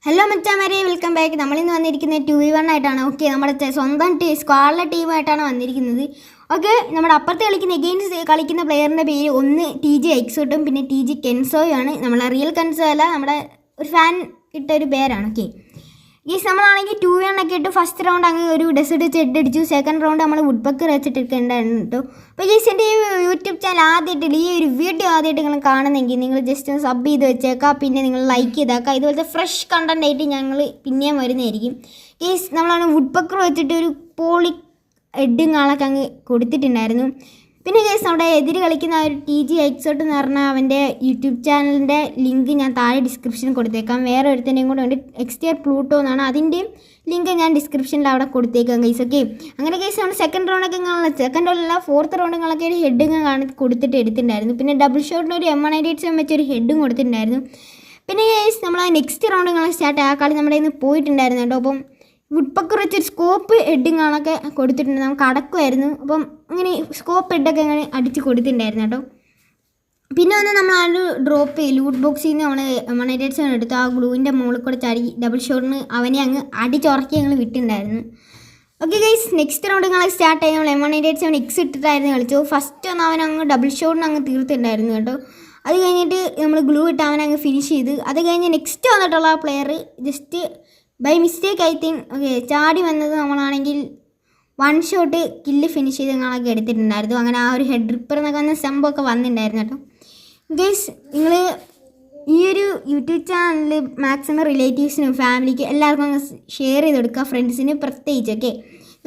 Hello മച്ചാമാരെ, welcome back. നമ്മളിന്ന് വന്നിരിക്കുന്നത് 2v1 ആയിട്ടാണ്. ഓക്കെ, നമ്മുടെ സ്വന്തം സ്ക്വാഡിലെ ടീമായിട്ടാണ് വന്നിരിക്കുന്നത്. ഓക്കെ, നമ്മുടെ അപ്പുറത്ത് കളിക്കുന്ന എഗെയിൻസ്റ്റ് കളിക്കുന്ന പ്ലെയറിൻ്റെ പേര് ഒന്ന് TG എക്സോട്ടും പിന്നെ TG കെൻസോയും ആണ്. നമ്മളെ റിയൽ കെൻസോ അല്ല, നമ്മുടെ ഒരു ഫാൻ ഇട്ടൊരു പേരാണ്. ഓക്കെ ഗീസ്, നമ്മളാണെങ്കിൽ 2v1 ഒക്കെ ഇട്ട് ഫസ്റ്റ് റൗണ്ട് അങ്ങ് ഒരു ഡെസേർട്ട് വെച്ച് അടിച്ചു. സെക്കൻഡ് റൗണ്ട് നമ്മൾ വുഡ് പക്കർ വെച്ചിട്ടിരിക്കേണ്ടായിരുന്നു കേട്ടോ. അപ്പോൾ ഗീസ്, എൻ്റെ ഈ യൂട്യൂബ് ചാനൽ ആദ്യമായിട്ട് ഈ ഒരു വീഡിയോ ആദ്യമായിട്ട് നിങ്ങൾ കാണുന്നെങ്കിൽ നിങ്ങൾ ജസ്റ്റ് ഒന്ന് സബ് ചെയ്ത് വെച്ചേക്കാം, പിന്നെ നിങ്ങൾ ലൈക്ക് ചെയ്തേക്കാം. ഇതുപോലത്തെ ഫ്രഷ് കണ്ടൻ്റ് ആയിട്ട് ഞങ്ങൾ പിന്നെയും വരുന്നതായിരിക്കും. ഗീസ്, നമ്മളാണ് വുഡ് പക്കർ വെച്ചിട്ട് ഒരു പോളി ഹെഡും കാളൊക്കെ അങ്ങ് കൊടുത്തിട്ടുണ്ടായിരുന്നു. പിന്നെ ഗൈസ്, നമ്മുടെ എതിര് കളിക്കുന്ന ഒരു TG എക്സോട്ട് എന്ന് പറഞ്ഞാൽ അവൻ്റെ യൂട്യൂബ് ചാനലിൻ്റെ ലിങ്ക് ഞാൻ താഴെ ഡിസ്ക്രിപ്ഷനിൽ കൊടുത്തേക്കാം. വേറെ ഒരുത്തൻ്റെയും കൂടെ ഉണ്ട്, എക്സ്റ്റിയർ പ്ലൂട്ടോ എന്നാണ്, അതിൻ്റെയും ലിങ്ക് ഞാൻ ഡിസ്ക്രിപ്ഷനിൽ അവിടെ കൊടുത്തേക്കാം ഗൈസ്. ഓക്കെ, അങ്ങനെ ഗൈസ് നമ്മൾ സെക്കൻഡ് റൗണ്ടൊക്കെ കാണാൻ, സെക്കൻഡ് റൗണ്ടല്ല ഫോർത്ത് റൗണ്ടുകളൊക്കെ ഒരു ഹെഡിങ് കൊടുത്തിട്ട് എടുത്തിട്ടുണ്ടായിരുന്നു. പിന്നെ ഡബിൾ ഷോട്ടിന് ഒരു M187 വെച്ചൊരു ഹെഡും കൊടുത്തിട്ടുണ്ടായിരുന്നു. പിന്നെ ഗൈസ്, നമ്മൾ നെക്സ്റ്റ് റൗണ്ടുകൾ സ്റ്റാർട്ട് ആ കളി നമ്മുടെ ഇന്ന് പോയിട്ടുണ്ടായിരുന്നു കേട്ടോ. അപ്പം വുഡ് പക്കർ വെച്ചൊരു സ്കോപ്പ് ഹെഡിങ്ങാണൊക്കെ കൊടുത്തിട്ടുണ്ട്, നമുക്ക് അടക്കുമായിരുന്നു. അപ്പം ഇങ്ങനെ സ്കോപ്പ് ഹെഡൊക്കെ അങ്ങനെ അടിച്ച് കൊടുത്തിട്ടുണ്ടായിരുന്നു കേട്ടോ. പിന്നെ ഒന്ന് നമ്മൾ ആ ഒരു ഡ്രോപ്പ് ലൂട്ട് ബോക്സിൽ നിന്ന് നമ്മൾ M187 എടുത്ത് ആ ഗ്ലൂവിൻ്റെ മുകളിൽ കൂടെ ചാടി ഡബിൾ ഷോട്ടിന് അവനെ അങ്ങ് അടിച്ചുറക്കി ഞങ്ങൾ വിട്ടിട്ടുണ്ടായിരുന്നു. ഓക്കെ ഗൈസ്, നെക്സ്റ്റ് റൗണ്ട് ഞങ്ങൾ സ്റ്റാർട്ട് ആയി. നമ്മൾ M187 എക്സ് ഇട്ടിട്ടായിരുന്നു കളിച്ചു. ഫസ്റ്റ് ഒന്ന് അവൻ അങ്ങ് ഡബിൾ ഷോട്ടിന് അങ്ങ് തീർത്തിട്ടുണ്ടായിരുന്നു കേട്ടോ. അത് കഴിഞ്ഞിട്ട് നമ്മൾ ഗ്ലൂ ഇട്ട് അവനങ്ങ് ഫിനിഷ് ചെയ്ത്. അത് കഴിഞ്ഞ് നെക്സ്റ്റ് വന്നിട്ടുള്ള ആ player just by mistake I think okay ചാടി വന്നത് നമ്മളാണെങ്കിൽ വൺ ഷോട്ട് കില്ല് ഫിനിഷ് ചെയ്ത് ഞങ്ങളൊക്കെ എടുത്തിട്ടുണ്ടായിരുന്നു. അങ്ങനെ ആ ഒരു ഹെഡ് റിപ്പർ എന്നൊക്കെ വന്ന സംഭവമൊക്കെ വന്നിട്ടുണ്ടായിരുന്നു കേട്ടോ. ഗൈസ്, നിങ്ങൾ ഈ ഒരു യൂട്യൂബ് ചാനലിൽ മാക്സിമം റിലേറ്റീവ്സിനും ഫാമിലിക്ക് എല്ലാവർക്കും അങ്ങ് ഷെയർ ചെയ്ത് കൊടുക്കുക, ഫ്രണ്ട്സിന് പ്രത്യേകിച്ച്. ഓക്കെ,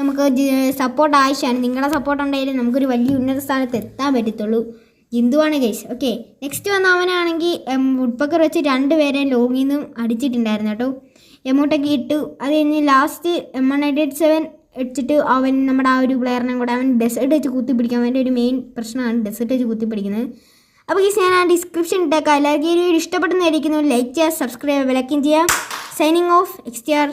നമുക്ക് സപ്പോർട്ട് ആവശ്യമാണ്. നിങ്ങളുടെ സപ്പോർട്ട് ഉണ്ടെങ്കിൽ നമുക്കൊരു വലിയ ഉന്നത സ്ഥാനത്ത് എത്താൻ പറ്റത്തുള്ളൂ. ഹിന്ദുവാണ് ഗൈസ്. ഓക്കെ, നെക്സ്റ്റ് വന്ന അവനാണെങ്കിൽ വുഡ് പക്കർ വെച്ച് 2 പേരെ ലോങ്ങിൽ നിന്നും അടിച്ചിട്ടുണ്ടായിരുന്നു കേട്ടോ. എമൗണ്ടൊക്കെ ഇട്ടു. അത് കഴിഞ്ഞ് ലാസ്റ്റ് M187 വെച്ചിട്ട് അവൻ നമ്മുടെ ആ ഒരു പ്ലെയറിനെ കൂടെ അവൻ ഡെസേർട്ട് വെച്ച് കുത്തി പിടിക്കാൻ. അവൻ്റെ ഒരു മെയിൻ പ്രശ്നമാണ് ഡെസേർട്ട് വെച്ച് കുത്തി പിടിക്കുന്നത്. അപ്പോൾ ഗൈസ്, ഞാൻ ആ ഡിസ്ക്രിപ്ഷൻ ഇട്ടേക്കാം. എല്ലാവർക്കും ഈ വീഡിയോ ഇഷ്ടപ്പെടുന്നതായിരിക്കുന്നു. ലൈക്ക് ചെയ്യുക, സബ്സ്ക്രൈബ്, ബെൽ ഐക്കൺ ചെയ്യുക. Signing off, എക്സ്റ്റിയർ.